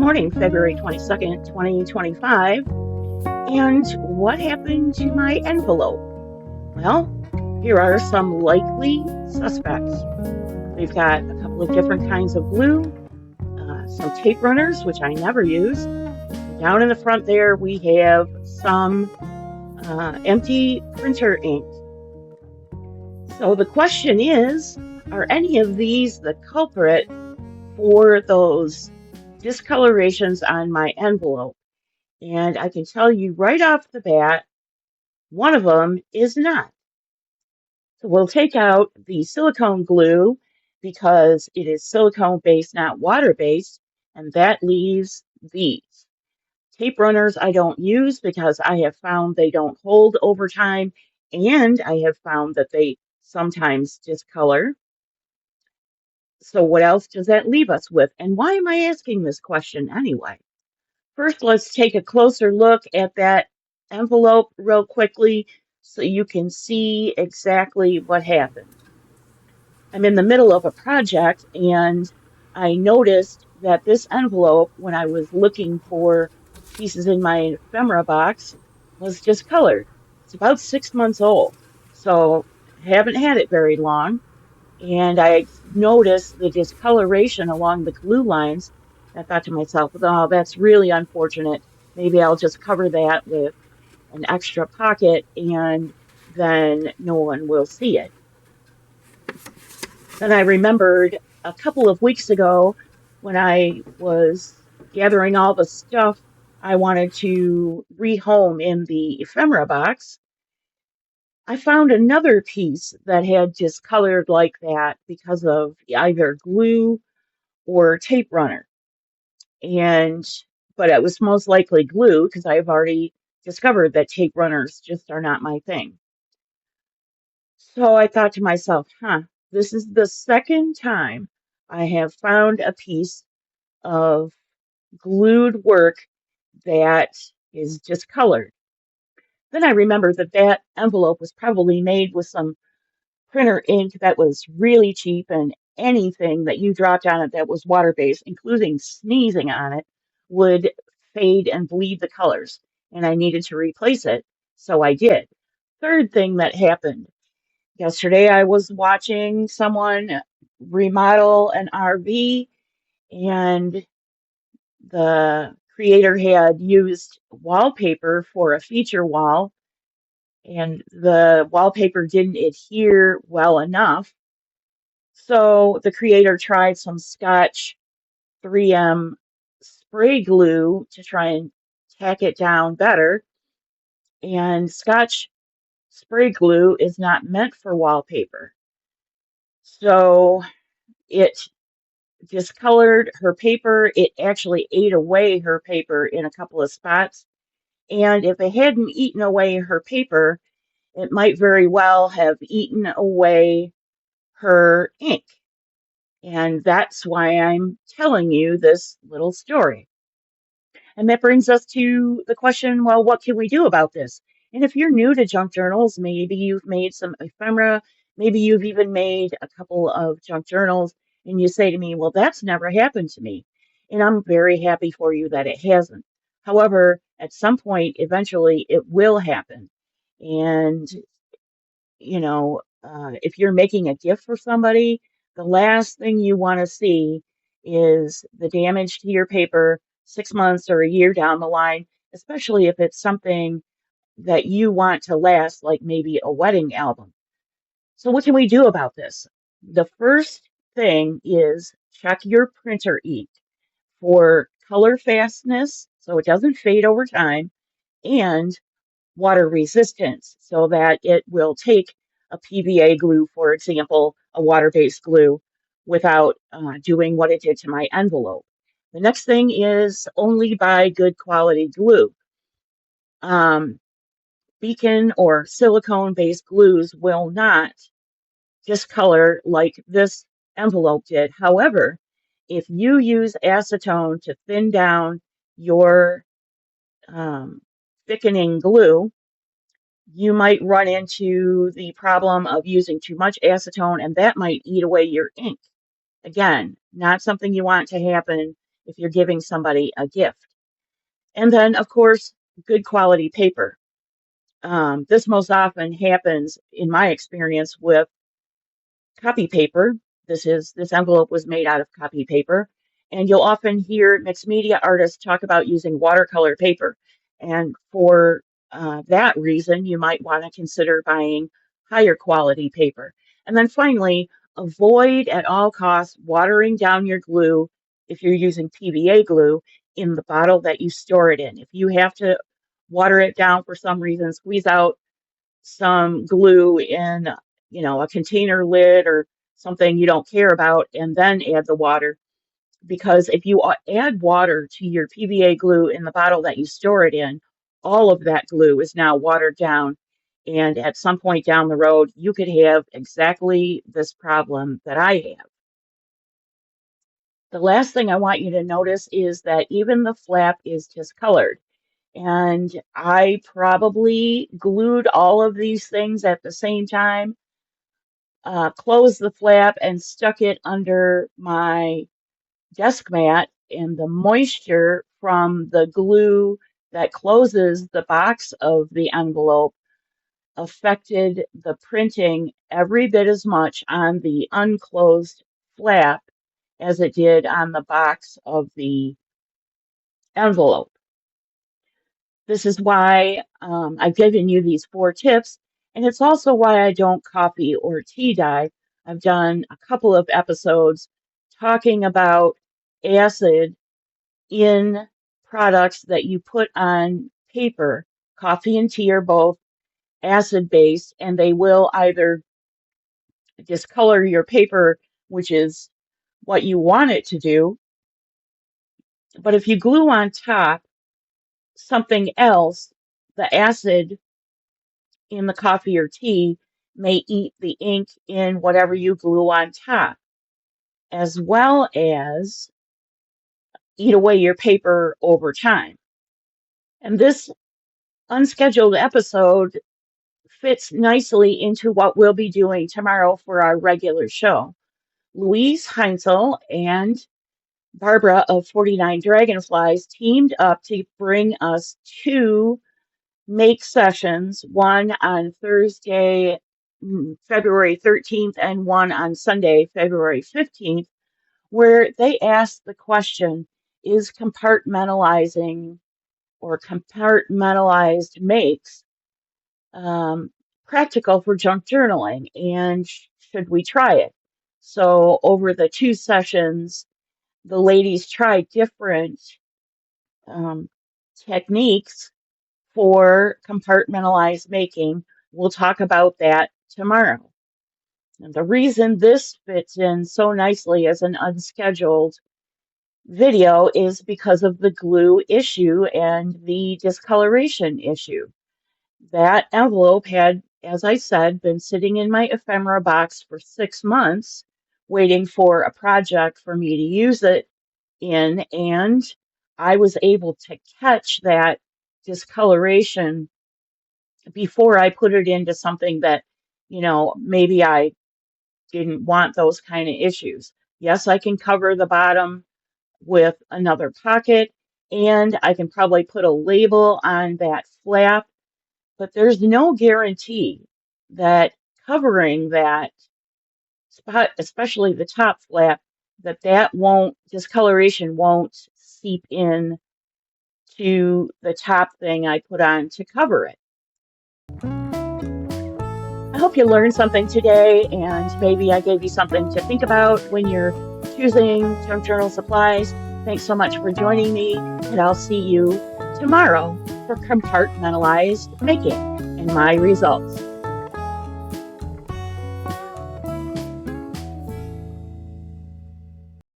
morning, February 22nd, 2025. And what happened to my envelope? Well, here are some likely suspects. We've got a couple of different kinds of glue, some tape runners, which I never use. And down in the front there, we have some empty printer ink. So the question is, are any of these the culprit for those discolorations on my envelope? And I can tell you right off the bat, one of them is not. So we'll take out the silicone glue because it is silicone based, not water based, and that leaves these. Tape runners I don't use because I have found they don't hold over time, and I have found that they sometimes discolor. So what else does that leave us with? And why am I asking this question anyway? First, let's take a closer look at that envelope real quickly so you can see exactly what happened. I'm in the middle of a project and I noticed that this envelope, when I was looking for pieces in my ephemera box, was discolored. It's about 6 months old, so I haven't had it very long. And I noticed the discoloration along the glue lines. I thought to myself, oh, that's really unfortunate. Maybe I'll just cover that with an extra pocket and then no one will see it. Then I remembered a couple of weeks ago when I was gathering all the stuff I wanted to rehome in the ephemera box. I found another piece that had discolored like that because of either glue or tape runner. And but it was most likely glue because I've already discovered that tape runners just are not my thing. So I thought to myself, this is the second time I have found a piece of glued work that is discolored. Then I remembered that that envelope was probably made with some printer ink that was really cheap, and anything that you dropped on it that was water based, including sneezing on it, would fade and bleed the colors. And I needed to replace it, so I did. Third thing that happened yesterday, I was watching someone remodel an RV, and the creator had used wallpaper for a feature wall, and the wallpaper didn't adhere well enough. So the creator tried some Scotch 3M spray glue to try and tack it down better. And Scotch spray glue is not meant for wallpaper. So it discolored her paper. It actually ate away her paper in a couple of spots. And if it hadn't eaten away her paper, it might very well have eaten away her ink. And that's why I'm telling you this little story. And that brings us to the question, well, what can we do about this? And if you're new to junk journals, maybe you've made some ephemera, maybe you've even made a couple of junk journals, and you say to me, well, that's never happened to me. And I'm very happy for you that it hasn't. However, at some point, eventually, it will happen. And if you're making a gift for somebody, the last thing you want to see is the damage to your paper 6 months or a year down the line, especially if it's something that you want to last, like maybe a wedding album. So, what can we do about this? The first thing is check your printer ink for color fastness so it doesn't fade over time, and water resistance so that it will take a PVA glue, for example, a water-based glue, without doing what it did to my envelope. The next thing is only buy good quality glue. Um, Beacon or silicone-based glues will not discolor like this envelope did. However, if you use acetone to thin down your thickening glue, you might run into the problem of using too much acetone, and that might eat away your ink. Again, not something you want to happen if you're giving somebody a gift. And then, of course, good quality paper. This most often happens, in my experience, with copy paper. This envelope was made out of copy paper, and you'll often hear mixed media artists talk about using watercolor paper. And for that reason, you might want to consider buying higher quality paper. And then finally, avoid at all costs watering down your glue if you're using PVA glue in the bottle that you store it in. If you have to water it down for some reason, squeeze out some glue in, a container lid or something you don't care about, and then add the water. Because if you add water to your PVA glue in the bottle that you store it in, all of that glue is now watered down. And at some point down the road, you could have exactly this problem that I have. The last thing I want you to notice is that even the flap is discolored. And I probably glued all of these things at the same time, closed the flap and stuck it under my desk mat, and the moisture from the glue that closes the box of the envelope affected the printing every bit as much on the unclosed flap as it did on the box of the envelope. This is why I've given you these 4 tips, and it's also why I don't coffee or tea dye. I've done a couple of episodes talking about acid in products that you put on paper. Coffee and tea are both acid based, and they will either discolor your paper, which is what you want it to do. But if you glue on top something else, the acid in the coffee or tea may eat the ink in whatever you glue on top, as well as eat away your paper over time. And this unscheduled episode fits nicely into what we'll be doing tomorrow for our regular show. Louise Heinzel and Barbara of 49 Dragonflies teamed up to bring us 2 make sessions, one on Thursday, February 13th, and one on Sunday, February 15th, where they asked the question, is compartmentalizing or compartmentalized makes practical for junk journaling, and should we try it? So over the 2 sessions, the ladies tried different um, techniques for compartmentalized making. We'll talk about that tomorrow. And the reason this fits in so nicely as an unscheduled video is because of the glue issue and the discoloration issue. That envelope had, as I said, been sitting in my ephemera box for 6 months, waiting for a project for me to use it in, and I was able to catch that discoloration before I put it into something that, maybe I didn't want those kind of issues. Yes, I can cover the bottom with another pocket, and I can probably put a label on that flap, but there's no guarantee that covering that spot, especially the top flap, that won't, discoloration won't seep in to the top thing I put on to cover it. I hope you learned something today, and maybe I gave you something to think about when you're choosing junk journal supplies. Thanks so much for joining me, and I'll see you tomorrow for compartmentalized making and my results.